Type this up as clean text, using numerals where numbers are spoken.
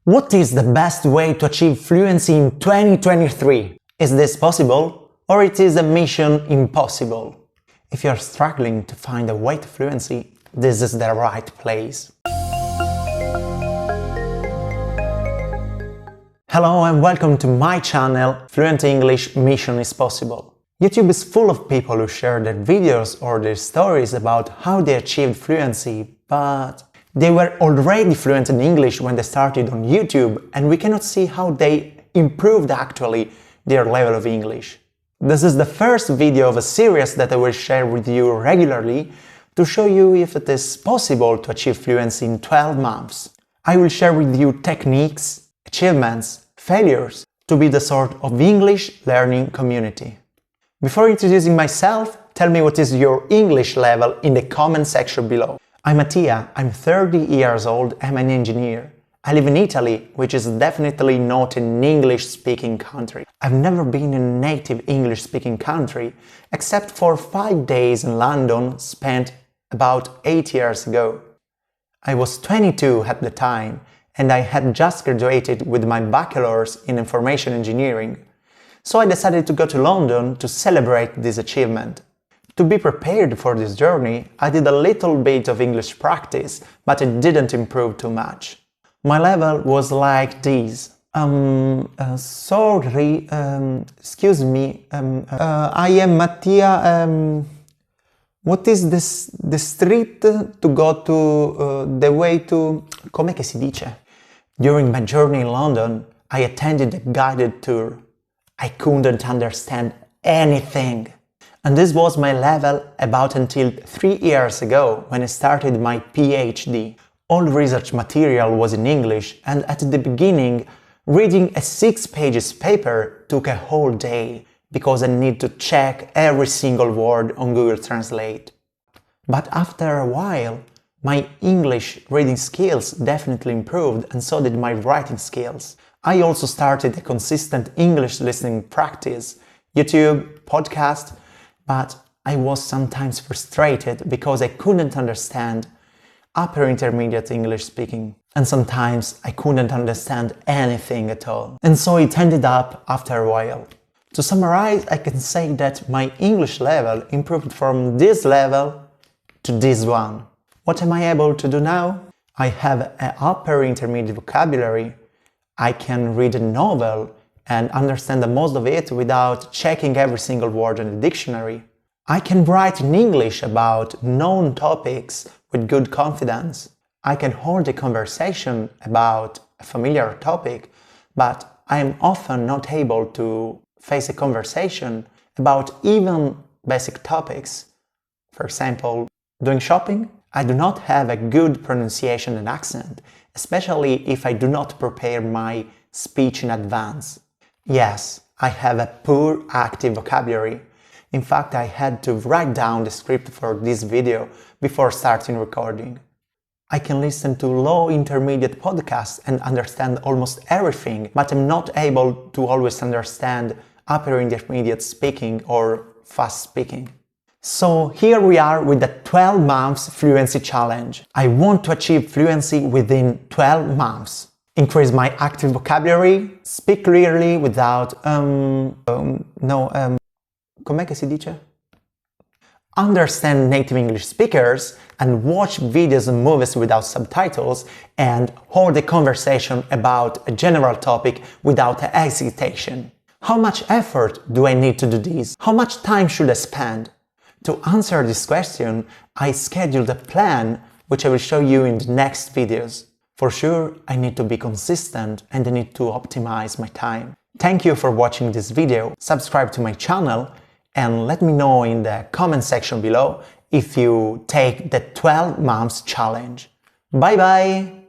What is the best way to achieve fluency in 2023? Is this possible? Or it is a mission impossible? If you're struggling to find a way to fluency, this is the right place. Hello and welcome to my channel, Fluent English Mission is Possible. YouTube is full of people who share their videos or their stories about how they achieved fluency, but they were already fluent in English when they started on YouTube, and we cannot see how they improved actually their level of English. This is the first video of a series that I will share with you regularly to show you if it is possible to achieve fluency in 12 months. I will share with you techniques, achievements, failures to be the sort of English learning community. Before introducing myself, tell me what is your English level in the comment section below. I'm Mattia, I'm 30 years old, I'm an engineer. I live in Italy, which is definitely not an English-speaking country. I've never been in a native English-speaking country, except for 5 days in London spent about 8 years ago. I was 22 at the time, and I had just graduated with my bachelor's in information engineering. So I decided to go to London to celebrate this achievement. To be prepared for this journey, I did a little bit of English practice, but it didn't improve too much. My level was like this. Sorry, excuse me, I am Mattia. What is the street to go to, the way to... Com'è che si dice? During my journey in London, I attended a guided tour. I couldn't understand anything. And this was my level about until 3 years ago, when I started my PhD. All research material was in English, and at the beginning, reading a 6 pages paper took a whole day, because I need to check every single word on Google Translate. But after a while, my English reading skills definitely improved, and so did my writing skills. I also started a consistent English listening practice, YouTube, podcast, but I was sometimes frustrated because I couldn't understand upper intermediate English speaking. And sometimes I couldn't understand anything at all. And so it ended up after a while. To summarize, I can say that my English level improved from this level to this one. What am I able to do now? I have an upper intermediate vocabulary. I can read a novel and understand the most of it without checking every single word in the dictionary. I can write in English about known topics with good confidence. I can hold a conversation about a familiar topic, but I am often not able to face a conversation about even basic topics. For example, doing shopping. I do not have a good pronunciation and accent, especially if I do not prepare my speech in advance. Yes, I have a poor active vocabulary. In fact, I had to write down the script for this video before starting recording. I can listen to low intermediate podcasts and understand almost everything, but I'm not able to always understand upper intermediate speaking or fast speaking. So here we are with the 12 months fluency challenge. I want to achieve fluency within 12 months. Increase my active vocabulary, speak clearly without com'è che si dice? Understand native English speakers and watch videos and movies without subtitles, and hold a conversation about a general topic without hesitation. How much effort do I need to do this? How much time should I spend? To answer this question, I scheduled a plan which I will show you in the next videos. For sure, I need to be consistent and I need to optimize my time. Thank you for watching this video, subscribe to my channel, and let me know in the comment section below if you take the 12 months challenge. Bye bye!